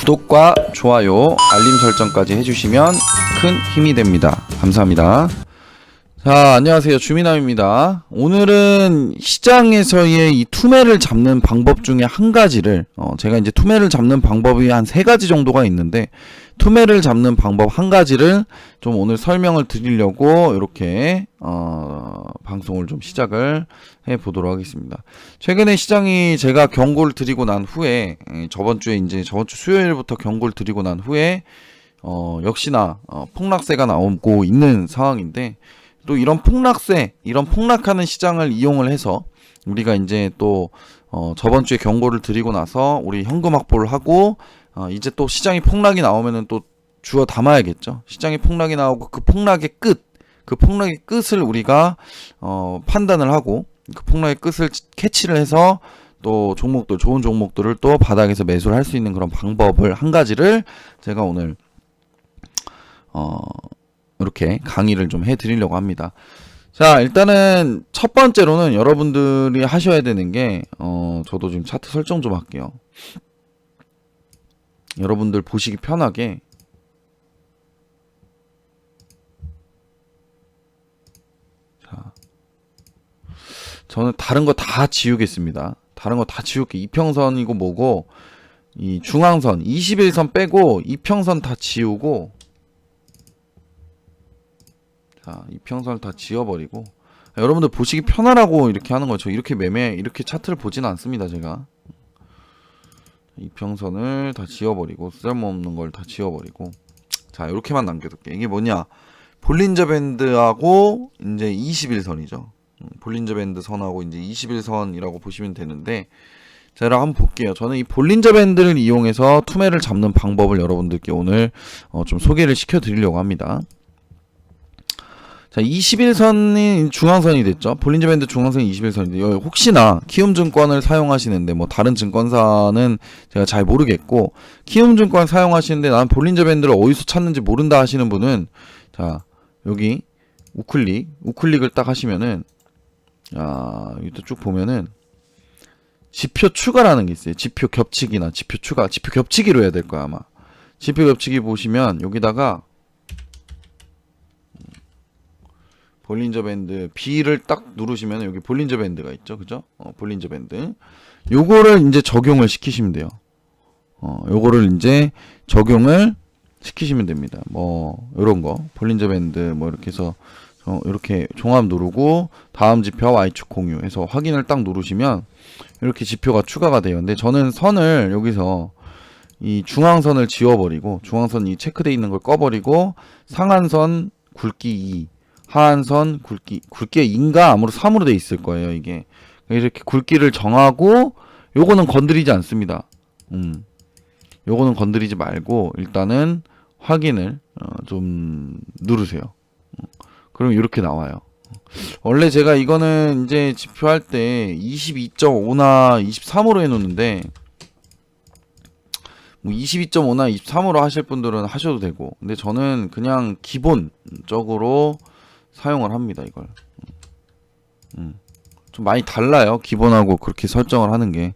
구독과 좋아요, 알림 설정까지 해주시면 큰 힘이 됩니다. 감사합니다. 자, 안녕하세요. 주민남입니다. 오늘은 시장에서의 이 투매를 잡는 방법 중에 한 가지를 제가 이제 투매를 잡는 방법이 한 3가지 정도가 있는데 투매를 잡는 방법 한 가지를 좀 오늘 설명을 드리려고 이렇게 방송을 좀 시작을 해 보도록 하겠습니다. 최근에 시장이 제가 경고를 드리고 난 후에 저번 주 수요일부터 경고를 드리고 난 후에 역시나 폭락세가 나오고 있는 상황인데, 또 이런 폭락세, 이런 폭락하는 시장을 이용을 해서 우리가 이제 또 저번 주에 경고를 드리고 나서 우리 현금 확보를 하고 이제 또 시장이 폭락이 나오면은 또 주워 담아야겠죠. 시장이 폭락이 나오고 그 폭락의 끝을 우리가 판단을 하고 그 폭락의 끝을 캐치를 해서 또 종목들, 좋은 종목들을 또 바닥에서 매수를 할 수 있는 그런 방법을 한 가지를 제가 오늘 이렇게 강의를 좀 해드리려고 합니다. 자, 일단은 첫 번째로는 여러분들이 하셔야 되는 게 저도 지금 차트 설정 좀 할게요. 여러분들 보시기 편하게 자, 저는 다른 거 다 지우겠습니다. 다른 거 다 지울게. 이평선이고 뭐고 이 중앙선 21선 빼고 이평선 다 지우고, 자, 이평선을 다 지워버리고 여러분들 보시기 편하라고 이렇게 하는 거죠. 이렇게 이렇게 차트를 보지는 않습니다. 제가 이평선을 다 지워버리고 쓸모없는 걸 다 지워버리고, 자, 이렇게만 남겨둘게. 이게 뭐냐, 볼린저 밴드하고 이제 21선이죠. 볼린저 밴드 선하고 이제 21선이라고 보시면 되는데, 제가 한번 볼게요. 저는 이 볼린저 밴드를 이용해서 투매를 잡는 방법을 여러분들께 오늘 좀 소개를 시켜 드리려고 합니다. 자, 21선이 중앙선이 됐죠. 볼린저 밴드 중앙선이 21선인데, 혹시나 키움증권을 사용하시는데, 뭐 다른 증권사는 제가 잘 모르겠고, 키움증권 사용하시는데 나는 볼린저 밴드를 어디서 찾는지 모른다 하시는 분은, 자, 여기 우클릭을 딱 하시면은, 여기 쭉 보면은 지표 추가라는 게 있어요. 지표 겹치기나 지표 추가, 지표 겹치기로 해야 될 거야 아마. 지표 겹치기 보시면 여기다가 볼린저 밴드 B를 딱 누르시면 여기 볼린저 밴드가 있죠. 그죠? 볼린저 밴드. 요거를 이제 적용을 시키시면 돼요. 요거를 이제 적용을 시키시면 됩니다. 뭐 요런 거 볼린저 밴드 뭐 이렇게 해서 이렇게 종합 누르고 다음 지표 Y축 공유해서 확인을 딱 누르시면 이렇게 지표가 추가가 돼요. 근데 저는 선을 여기서 이 중앙선을 지워버리고, 중앙선 이 체크되어 있는 걸 꺼버리고, 상한선 굵기 2, 하한선 굵기 2인가 아무로 3으로 돼 있을 거예요. 이게 이렇게 굵기를 정하고, 요거는 건드리지 않습니다. 요거는 건드리지 말고 일단은 확인을 좀 누르세요. 그럼 이렇게 나와요. 원래 제가 이거는 이제 지표할 때 22.5나 23으로 해놓는데, 뭐 22.5나 23으로 하실 분들은 하셔도 되고, 근데 저는 그냥 기본적으로 사용을 합니다. 이걸 좀 많이 달라요. 기본하고 그렇게 설정을 하는 게.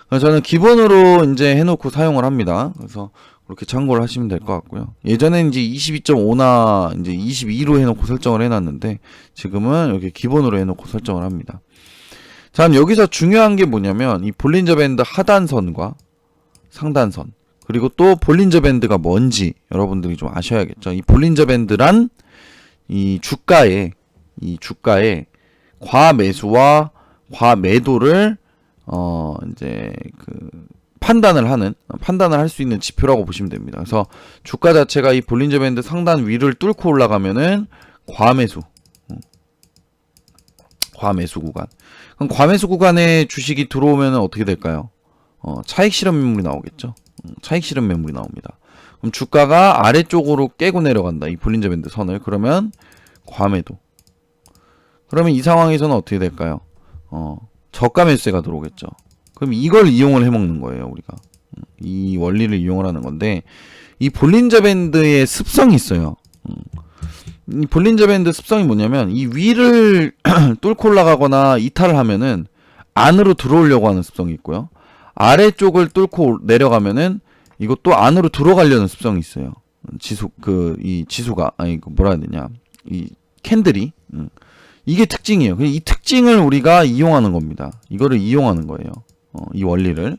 그래서 저는 기본으로 이제 해놓고 사용을 합니다. 그래서 그렇게 참고를 하시면 될 것 같고요. 예전엔 이제 22.5나 이제 22로 해놓고 설정을 해놨는데, 지금은 여기 기본으로 해놓고 설정을 합니다. 자, 여기서 중요한 게 뭐냐면 이 볼린저 밴드 하단선과 상단선, 그리고 또 볼린저 밴드가 뭔지 여러분들이 좀 아셔야겠죠. 이 볼린저 밴드란 이 주가의 과매수와 과매도를 이제 판단을 할 수 있는 지표라고 보시면 됩니다. 그래서 주가 자체가 이 볼린저 밴드 상단 위를 뚫고 올라가면은 과매수 구간. 그럼 과매수 구간에 주식이 들어오면은 어떻게 될까요? 차익 실현 매물이 나오겠죠. 차익 실현 매물이 나옵니다. 그럼 주가가 아래쪽으로 깨고 내려간다. 이 볼린저 밴드 선을. 그러면 과매도. 그러면 이 상황에서는 어떻게 될까요? 저가 매수세가 들어오겠죠. 그럼 이걸 이용을 해먹는 거예요, 우리가. 이 원리를 이용을 하는 건데, 이 볼린저 밴드의 습성이 있어요. 이 볼린저 밴드 습성이 뭐냐면, 이 위를 뚫고 올라가거나 이탈을 하면은 안으로 들어오려고 하는 습성이 있고요. 아래쪽을 뚫고 내려가면은 이것도 안으로 들어가려는 습성이 있어요. 이 지수가, 아니, 뭐라 해야 되냐. 이 캔들이. 이게 특징이에요. 이 특징을 우리가 이용하는 겁니다. 이거를 이용하는 거예요. 이 원리를.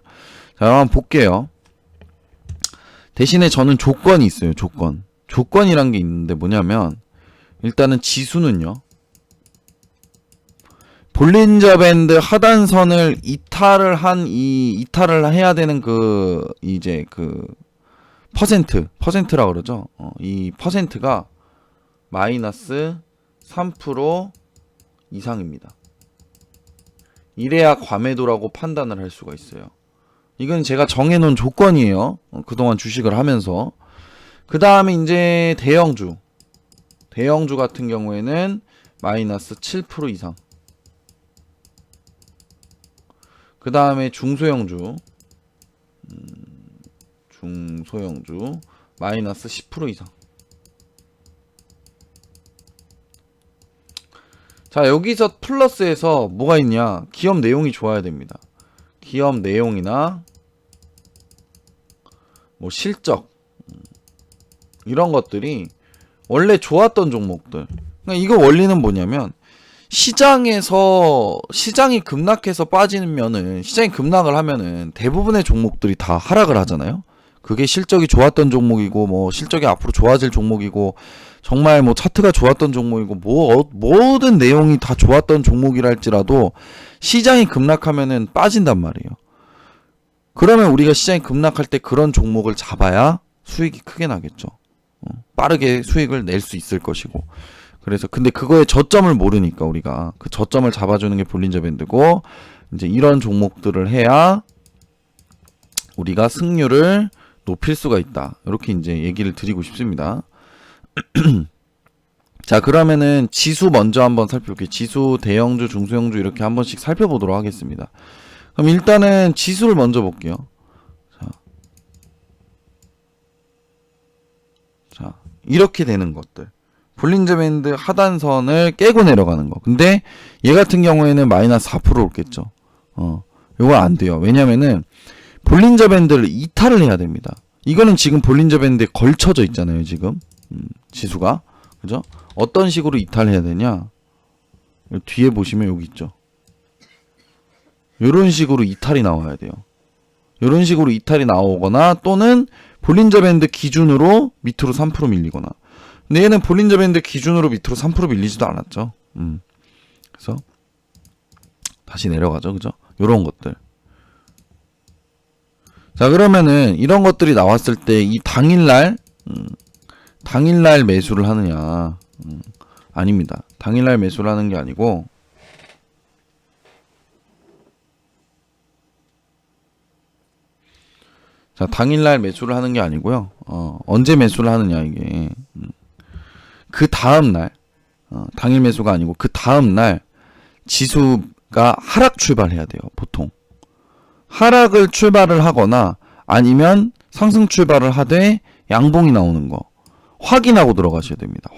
자, 한번 볼게요. 대신에 저는 조건이 있어요. 조건이란 게 있는데 뭐냐면, 일단은 지수는요. 볼린저 밴드 하단선을 이탈을 해야 되는 퍼센트라 그러죠. 이 퍼센트가 마이너스 3% 이상입니다. 이래야 과매도라고 판단을 할 수가 있어요. 이건 제가 정해놓은 조건이에요. 그동안 주식을 하면서. 그 다음에 이제 대형주 같은 경우에는 마이너스 7% 이상. 그 다음에 중소형주 마이너스 10% 이상. 자, 여기서 플러스에서 뭐가 있냐? 기업 내용이 좋아야 됩니다. 기업 내용이나 뭐 실적 이런 것들이 원래 좋았던 종목들. 그러니까 이거 원리는 뭐냐면, 시장이 급락해서 시장이 급락을 하면은 대부분의 종목들이 다 하락을 하잖아요. 그게 실적이 좋았던 종목이고, 뭐 실적이 앞으로 좋아질 종목이고, 정말 뭐 차트가 좋았던 종목이고, 모든 내용이 다 좋았던 종목이라 할지라도 시장이 급락하면은 빠진단 말이에요. 그러면 우리가 시장이 급락할 때 그런 종목을 잡아야 수익이 크게 나겠죠. 빠르게 수익을 낼 수 있을 것이고. 그래서 근데 그거의 저점을 모르니까 우리가 그 저점을 잡아주는 게 볼린저 밴드고, 이제 이런 종목들을 해야 우리가 승률을 높일 수가 있다. 이렇게 이제 얘기를 드리고 싶습니다. 자, 그러면은 지수 먼저 한번 살펴볼게요. 지수, 대형주, 중소형주 이렇게 한 번씩 살펴보도록 하겠습니다. 그럼 일단은 지수를 먼저 볼게요. 자, 이렇게 되는 것들. 볼린저 밴드 하단선을 깨고 내려가는 거. 근데 얘 같은 경우에는 마이너스 4% 올겠죠. 요거 안 돼요. 왜냐면은 볼린저 밴드를 이탈을 해야 됩니다. 이거는 지금 볼린저 밴드에 걸쳐져 있잖아요, 지금. 지수가. 그죠? 어떤 식으로 이탈해야 되냐? 뒤에 보시면 여기 있죠. 요런 식으로 이탈이 나와야 돼요. 요런 식으로 이탈이 나오거나, 또는 볼린저 밴드 기준으로 밑으로 3% 밀리거나. 근데 얘는 볼린저 밴드 기준으로 밑으로 3% 밀리지도 않았죠. 그래서 다시 내려가죠. 그죠? 요런 것들. 자, 그러면은 이런 것들이 나왔을 때 이 당일날 매수를 하느냐? 아닙니다. 당일날 매수를 하는 게 아니고, 자, 당일날 매수를 하는 게 아니고요. 언제 매수를 하느냐, 이게. 그 다음날, 당일 매수가 아니고 그 다음날 지수가 하락 출발해야 돼요. 보통 하락을 출발을 하거나 아니면 상승 출발을 하되 양봉이 나오는 거 확인하고 들어가셔야 됩니다.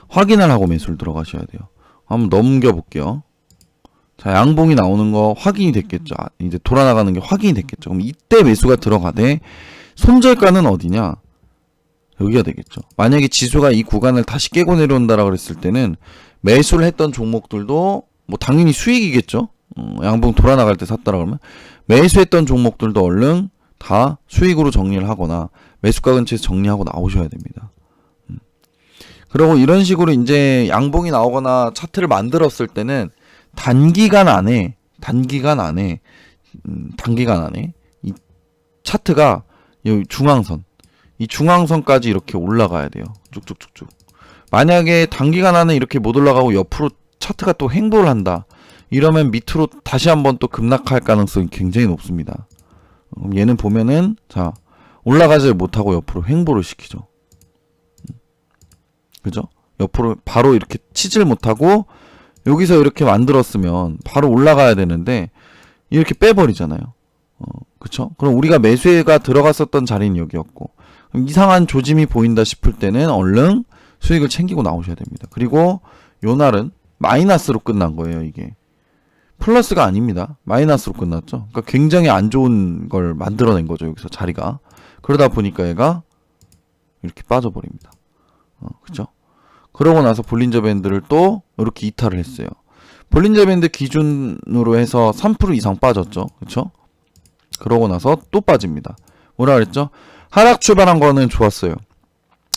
확인을 하고 매수를 들어가셔야 돼요. 한번 넘겨볼게요. 자, 양봉이 나오는 거 확인이 됐겠죠. 이제 돌아나가는 게 확인이 됐겠죠. 그럼 이때 매수가 들어가되, 손절가는 어디냐? 여기가 되겠죠. 만약에 지수가 이 구간을 다시 깨고 내려온다라고 그랬을 때는 매수를 했던 종목들도 뭐 당연히 수익이겠죠. 양봉 돌아나갈 때 샀다라 그러면 매수했던 종목들도 얼른 다 수익으로 정리를 하거나 매수가 근처에서 정리하고 나오셔야 됩니다. 그리고 이런 식으로 이제 양봉이 나오거나 차트를 만들었을 때는 단기간 안에 이 차트가 이 중앙선까지 이렇게 올라가야 돼요. 쭉쭉쭉쭉. 만약에 단기간 안에 이렇게 못 올라가고 옆으로 차트가 또 횡보를 한다. 이러면 밑으로 다시 한번 또 급락할 가능성이 굉장히 높습니다. 그럼 얘는 보면은, 자, 올라가지 못하고 옆으로 횡보를 시키죠. 그죠? 옆으로 바로 이렇게 치질 못하고 여기서 이렇게 만들었으면 바로 올라가야 되는데 이렇게 빼버리잖아요. 그쵸? 그럼 우리가 매수가 들어갔었던 자리는 여기였고, 그럼 이상한 조짐이 보인다 싶을 때는 얼른 수익을 챙기고 나오셔야 됩니다. 그리고 요 날은 마이너스로 끝난 거예요. 이게 플러스가 아닙니다. 마이너스로 끝났죠. 그러니까 굉장히 안 좋은 걸 만들어낸 거죠. 여기서 자리가. 그러다 보니까 얘가 이렇게 빠져버립니다. 그쵸? 그러고 나서 볼린저 밴드를 또 이렇게 이탈을 했어요. 볼린저 밴드 기준으로 해서 3% 이상 빠졌죠. 그쵸? 그러고 나서 또 빠집니다. 뭐라 그랬죠? 하락 출발한 거는 좋았어요.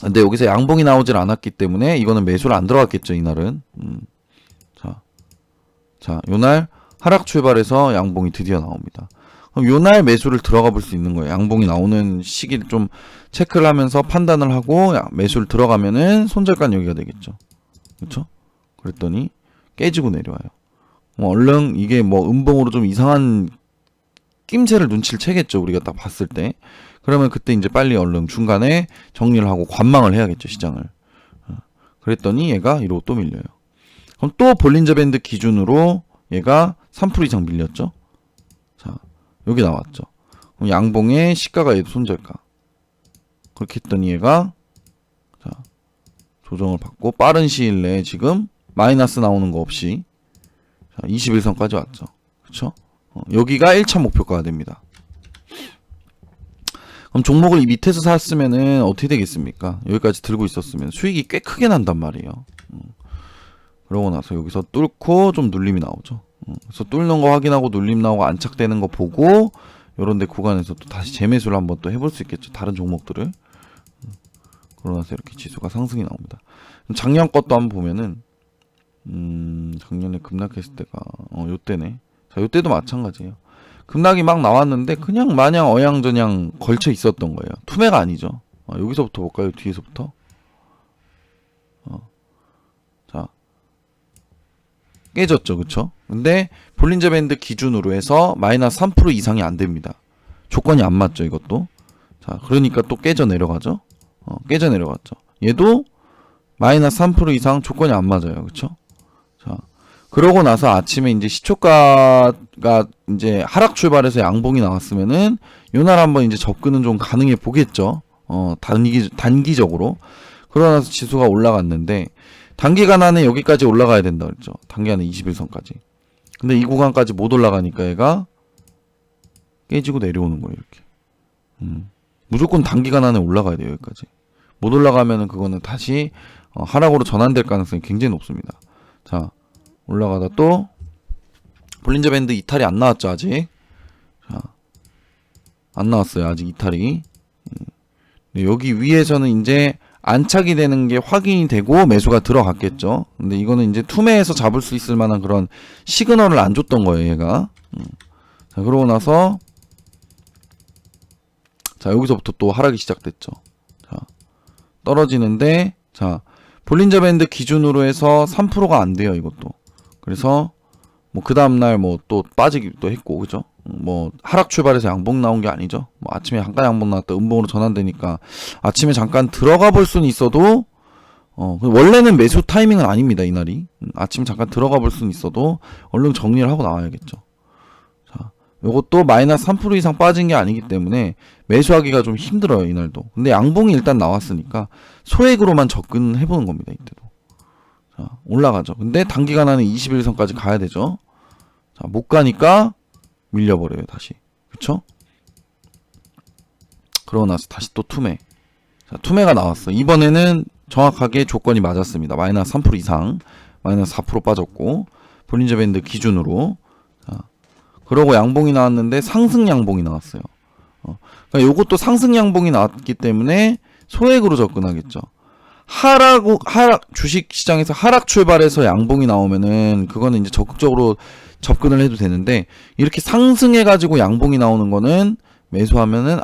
근데 여기서 양봉이 나오질 않았기 때문에 이거는 매수를 안 들어갔겠죠, 이날은. 자, 요날 하락 출발해서 양봉이 드디어 나옵니다. 그럼 요날 매수를 들어가 볼 수 있는 거예요. 양봉이 나오는 시기를 좀 체크를 하면서 판단을 하고 매수를 들어가면은 손절가 여기가 되겠죠. 그렇죠? 그랬더니 깨지고 내려와요. 얼른 이게 뭐 음봉으로 좀 이상한 낌새를 눈치를 채겠죠. 우리가 딱 봤을 때. 그러면 그때 이제 빨리 얼른 중간에 정리를 하고 관망을 해야겠죠, 시장을. 그랬더니 얘가 이러고 또 밀려요. 그럼 또 볼린저 밴드 기준으로 얘가 3% 이상 밀렸죠. 자, 여기 나왔죠. 그럼 양봉의 시가가 얘도 손절가. 그렇게 했더니 얘가 자, 조정을 받고 빠른 시일 내에 지금 마이너스 나오는 거 없이 자, 21선까지 왔죠. 그쵸? 여기가 1차 목표가가 됩니다. 그럼 종목을 이 밑에서 샀으면은 어떻게 되겠습니까? 여기까지 들고 있었으면 수익이 꽤 크게 난단 말이에요. 그러고 나서 여기서 뚫고 좀 눌림이 나오죠. 그래서 뚫는 거 확인하고 눌림 나오고 안착되는 거 보고 요런데 구간에서 또 다시 재매수를 한번 또 해볼 수 있겠죠. 다른 종목들을. 그러고 나서 이렇게 지수가 상승이 나옵니다. 작년 것도 한번 보면은 작년에 급락했을 때가 요때네. 자, 요때도 마찬가지예요. 급락이 막 나왔는데 그냥 마냥 어양저양 걸쳐 있었던 거예요. 투매가 아니죠. 여기서부터 볼까요? 뒤에서부터. 자, 깨졌죠, 그쵸? 근데 볼린저 밴드 기준으로 해서 마이너스 3% 이상이 안 됩니다. 조건이 안 맞죠, 이것도. 자, 그러니까 또 깨져 내려가죠. 깨져 내려갔죠. 얘도 마이너스 3% 이상 조건이 안 맞아요, 그쵸? 자, 그러고 나서 아침에 이제 시초가가 이제 하락 출발해서 양봉이 나왔으면은 요날 한번 이제 접근은 좀 가능해 보겠죠. 단기적으로. 그러고 나서 지수가 올라갔는데 단기간 안에 여기까지 올라가야 된다 그랬죠. 단기간에 21선까지. 근데 이 구간까지 못 올라가니까 얘가 깨지고 내려오는 거예요, 이렇게. 무조건 단기간 안에 올라가야 돼요, 여기까지. 못 올라가면은 그거는 다시 하락으로 전환될 가능성이 굉장히 높습니다. 자, 올라가다 또 볼린저 밴드 이탈이 안 나왔죠, 아직. 자, 안 나왔어요, 아직 이탈이. 여기 위에서는 이제 안착이 되는 게 확인이 되고 매수가 들어갔겠죠. 근데 이거는 이제 투매에서 잡을 수 있을 만한 그런 시그널을 안 줬던 거예요, 얘가. 자, 그러고 나서 자, 여기서부터 또 하락이 시작됐죠. 자, 떨어지는데 자, 볼린저 밴드 기준으로 해서 3%가 안 돼요, 이것도. 그래서 뭐 그 다음날 뭐 또 빠지기도 했고, 그죠? 뭐 하락 출발해서 양봉 나온 게 아니죠. 뭐 아침에 잠깐 양봉 나왔다 음봉으로 전환되니까 아침에 잠깐 들어가 볼 수는 있어도 원래는 매수 타이밍은 아닙니다, 이날이. 아침에 잠깐 들어가 볼 수는 있어도 얼른 정리를 하고 나와야겠죠. 자, 요것도 마이너스 3% 이상 빠진 게 아니기 때문에 매수하기가 좀 힘들어요, 이날도. 근데 양봉이 일단 나왔으니까 소액으로만 접근해 보는 겁니다, 이때도. 자, 올라가죠. 근데 단기간 안에 21선까지 가야 되죠. 자, 못 가니까 밀려버려요, 다시. 그쵸? 그러고 나서 다시 또 투매. 자, 투매가 나왔어. 이번에는 정확하게 조건이 맞았습니다. 마이너스 3% 이상. 마이너스 4% 빠졌고. 볼린저 밴드 기준으로. 자, 그러고 양봉이 나왔는데 상승 양봉이 나왔어요. 그러니까 요것도 상승 양봉이 나왔기 때문에 소액으로 접근하겠죠. 주식 시장에서 하락 출발해서 양봉이 나오면은 그거는 이제 적극적으로 접근을 해도 되는데 이렇게 상승해가지고 양봉이 나오는 거는 매수하면은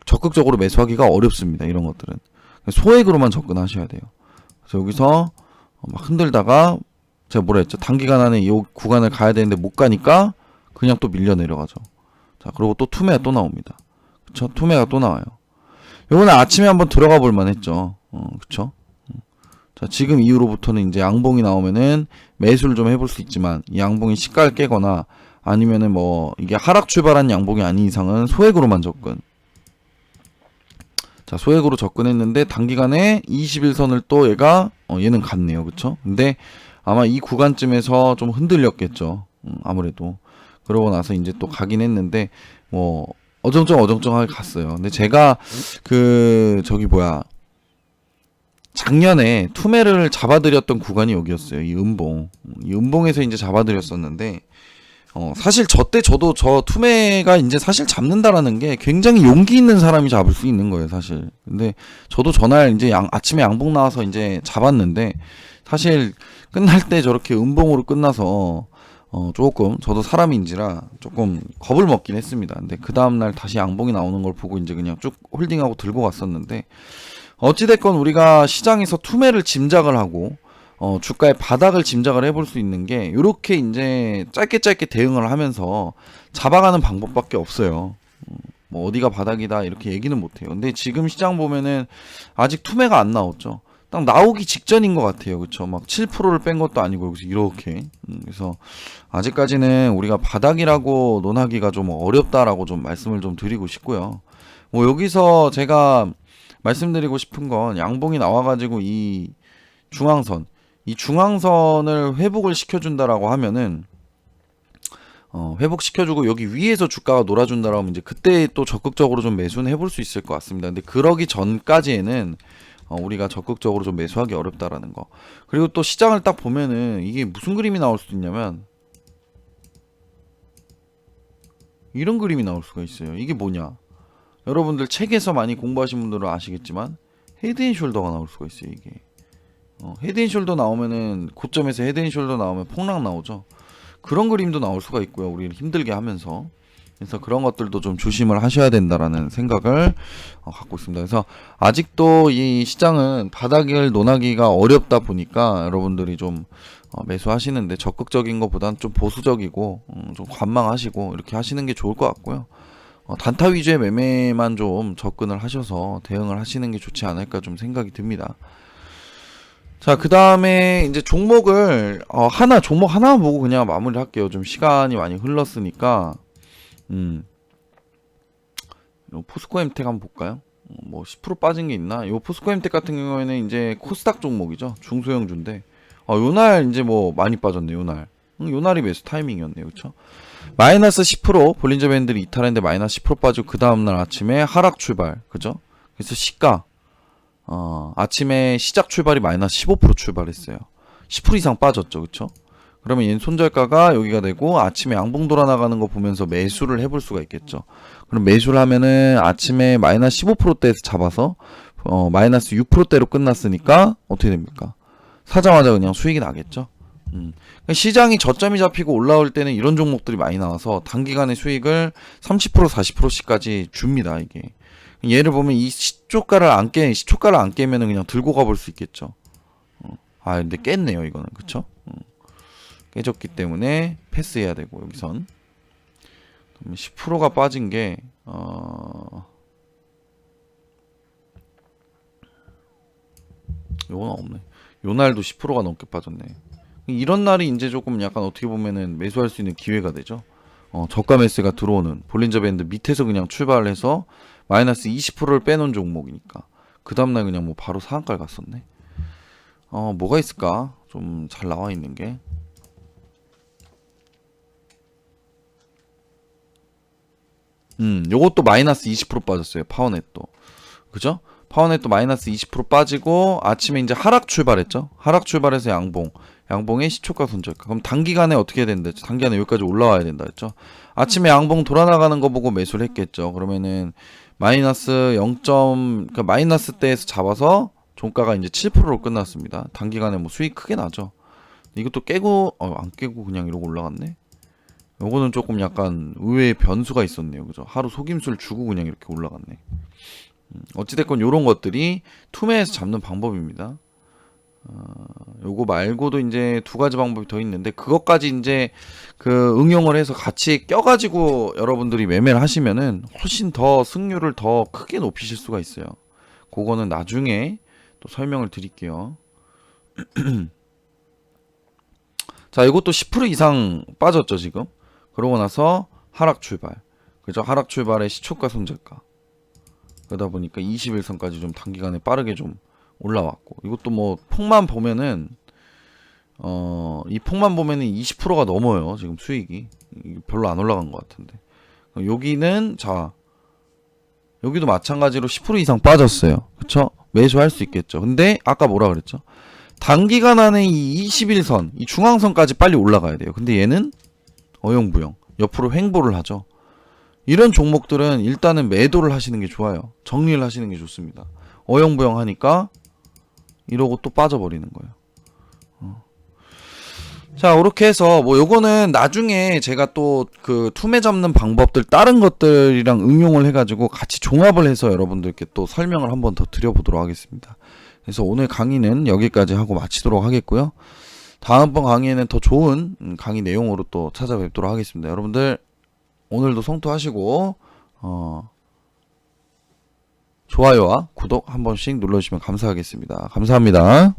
적극적으로 매수하기가 어렵습니다. 이런 것들은 소액으로만 접근하셔야 돼요. 그래서 여기서 막 흔들다가 제가 뭐라 했죠? 단기간 안에 이 구간을 가야 되는데 못 가니까 그냥 또 밀려 내려가죠. 자, 그리고 또 투매가 또 나옵니다. 그쵸? 투매가 또 나와요. 요거는 아침에 한번 들어가 볼 만했죠. 그쵸? 자, 지금 이후로부터는 이제 양봉이 나오면은 매수를 좀 해볼 수 있지만 이 양봉이 시가를 깨거나 아니면은 뭐 이게 하락 출발한 양봉이 아닌 이상은 소액으로만 접근. 자, 소액으로 접근했는데 단기간에 21선을 또 얘가 얘는 갔네요, 그쵸? 근데 아마 이 구간쯤에서 좀 흔들렸겠죠. 아무래도. 그러고 나서 이제 또 가긴 했는데 뭐 어정쩡하게 갔어요. 근데 제가 작년에 투매를 잡아드렸던 구간이 여기였어요. 이 음봉에서 이제 잡아드렸었는데 사실 저도 저 투매가 이제 사실 잡는다라는 게 굉장히 용기 있는 사람이 잡을 수 있는 거예요, 사실. 근데 저도 전날 이제 아침에 양봉 나와서 이제 잡았는데 사실 끝날 때 저렇게 음봉으로 끝나서 조금 저도 사람인지라 조금 겁을 먹긴 했습니다. 근데 그 다음날 다시 양봉이 나오는 걸 보고 이제 그냥 쭉 홀딩하고 들고 갔었는데 어찌됐건 우리가 시장에서 투매를 짐작을 하고 주가의 바닥을 짐작을 해볼 수 있는 게 요렇게 이제 짧게 대응을 하면서 잡아가는 방법밖에 없어요. 뭐 어디가 바닥이다 이렇게 얘기는 못해요. 근데 지금 시장 보면은 아직 투매가 안 나왔죠. 딱 나오기 직전인 것 같아요. 그쵸? 막 7%를 뺀 것도 아니고 여기서 이렇게. 그래서 아직까지는 우리가 바닥이라고 논하기가 좀 어렵다라고 좀 말씀을 좀 드리고 싶고요. 뭐 여기서 제가 말씀드리고 싶은 건 양봉이 나와가지고 이 중앙선을 회복을 시켜준다라고 하면은 회복시켜주고 여기 위에서 주가가 놀아준다라고 하면 이제 그때 또 적극적으로 좀 매수는 해볼 수 있을 것 같습니다. 근데 그러기 전까지에는 우리가 적극적으로 좀 매수하기 어렵다라는 거. 그리고 또 시장을 딱 보면은 이게 무슨 그림이 나올 수도 있냐면 이런 그림이 나올 수가 있어요. 이게 뭐냐? 여러분들 책에서 많이 공부하신 분들은 아시겠지만 헤드앤숄더가 나올 수가 있어요. 이게 헤드앤숄더 나오면은 고점에서 헤드앤숄더 나오면 폭락 나오죠. 그런 그림도 나올 수가 있고요. 우리를 힘들게 하면서. 그래서 그런 것들도 좀 조심을 하셔야 된다라는 생각을 갖고 있습니다. 그래서 아직도 이 시장은 바닥을 논하기가 어렵다 보니까 여러분들이 좀 매수하시는데 적극적인 것보다는 좀 보수적이고 좀 관망하시고 이렇게 하시는 게 좋을 것 같고요. 단타 위주의 매매만 좀 접근을 하셔서 대응을 하시는 게 좋지 않을까 좀 생각이 듭니다. 자, 그 다음에 이제 종목을 종목 하나만 보고 그냥 마무리를 할게요. 좀 시간이 많이 흘렀으니까. 포스코엠텍 한번 볼까요? 뭐 10% 빠진 게 있나? 요 포스코엠텍 같은 경우에는 이제 코스닥 종목이죠. 중소형주인데 요날 이제 뭐 많이 빠졌네. 요날이 매수 타이밍이었네요. 그쵸? 마이너스 10% 볼린저 밴드를 이탈했는데 마이너스 10% 빠지고 그 다음날 아침에 하락 출발. 그죠? 그래서 시가 아침에 시작 출발이 마이너스 15% 출발했어요. 10% 이상 빠졌죠. 그쵸? 그러면 얘는 손절가가 여기가 되고 아침에 양봉 돌아 나가는 거 보면서 매수를 해볼 수가 있겠죠. 그럼 매수를 하면은 아침에 마이너스 15%대에서 잡아서 마이너스 6%대로 끝났으니까 어떻게 됩니까? 사자마자 그냥 수익이 나겠죠. 시장이 저점이 잡히고 올라올 때는 이런 종목들이 많이 나와서 단기간에 수익을 30% 40%씩까지 줍니다. 이게 얘를 보면 이 시초가를 안 깨면은 그냥 들고 가볼 수 있겠죠. 근데 깼네요 이거는. 그쵸? 깨졌기 때문에 패스해야 되고 여기선 10%가 빠진 게 요건 없네. 요 날도 10%가 넘게 빠졌네. 이런 날이 이제 조금 약간 어떻게 보면은 매수할 수 있는 기회가 되죠. 저가 매수가 들어오는 볼린저 밴드 밑에서 그냥 출발을 해서 마이너스 20%를 빼놓은 종목이니까 그 다음날 그냥 뭐 바로 상한가를 갔었네. 뭐가 있을까? 좀 잘 나와 있는 게 요것도 마이너스 20% 빠졌어요. 파워넷도. 그죠? 파워넷도 마이너스 20% 빠지고 아침에 이제 하락 출발했죠. 하락 출발해서 양봉의 시초가 손절가. 그럼 단기간에 어떻게 해야 된다 했죠? 단기간에 여기까지 올라와야 된다 했죠. 아침에 양봉 돌아나가는 거 보고 매수를 했겠죠. 그러면은 마이너스 0. 그러니까 마이너스 대에서 잡아서 종가가 이제 7%로 끝났습니다. 단기간에 뭐 수익 크게 나죠. 이것도 깨고 안 깨고 그냥 이러고 올라갔네. 요거는 조금 약간 의외의 변수가 있었네요. 그죠? 하루 속임수를 주고 그냥 이렇게 올라갔네. 어찌됐건 요런 것들이 투매에서 잡는 방법입니다. 요거 말고도 이제 두 가지 방법이 더 있는데 그것까지 이제 그 응용을 해서 같이 껴가지고 여러분들이 매매를 하시면은 훨씬 더 승률을 더 크게 높이실 수가 있어요. 그거는 나중에 또 설명을 드릴게요. 자, 이것도 10% 이상 빠졌죠 지금. 그러고 나서 하락 출발. 그죠? 하락 출발에 시초가 손절가. 그러다 보니까 21선까지 좀 단기간에 빠르게 좀 올라왔고 이것도 뭐 폭만 보면은 이 폭만 보면은 20%가 넘어요. 지금 수익이. 이게 별로 안 올라간 것 같은데. 여기는, 자, 여기도 마찬가지로 10% 이상 빠졌어요. 그쵸? 매수할 수 있겠죠. 근데, 아까 뭐라 그랬죠? 단기간 안에 이 21선, 이 중앙선까지 빨리 올라가야 돼요. 근데 얘는 어영부영. 옆으로 횡보를 하죠. 이런 종목들은 일단은 매도를 하시는 게 좋아요. 정리를 하시는 게 좋습니다. 어영부영 하니까 이러고 또 빠져버리는 거예요. 자, 그렇게 해서 뭐 요거는 나중에 제가 또 그 투매 잡는 방법들 다른 것들이랑 응용을 해가지고 같이 종합을 해서 여러분들께 또 설명을 한번 더 드려보도록 하겠습니다. 그래서 오늘 강의는 여기까지 하고 마치도록 하겠고요. 다음번 강의에는 더 좋은 강의 내용으로 또 찾아뵙도록 하겠습니다. 여러분들 오늘도 성투하시고 좋아요와 구독 한 번씩 눌러주시면 감사하겠습니다. 감사합니다.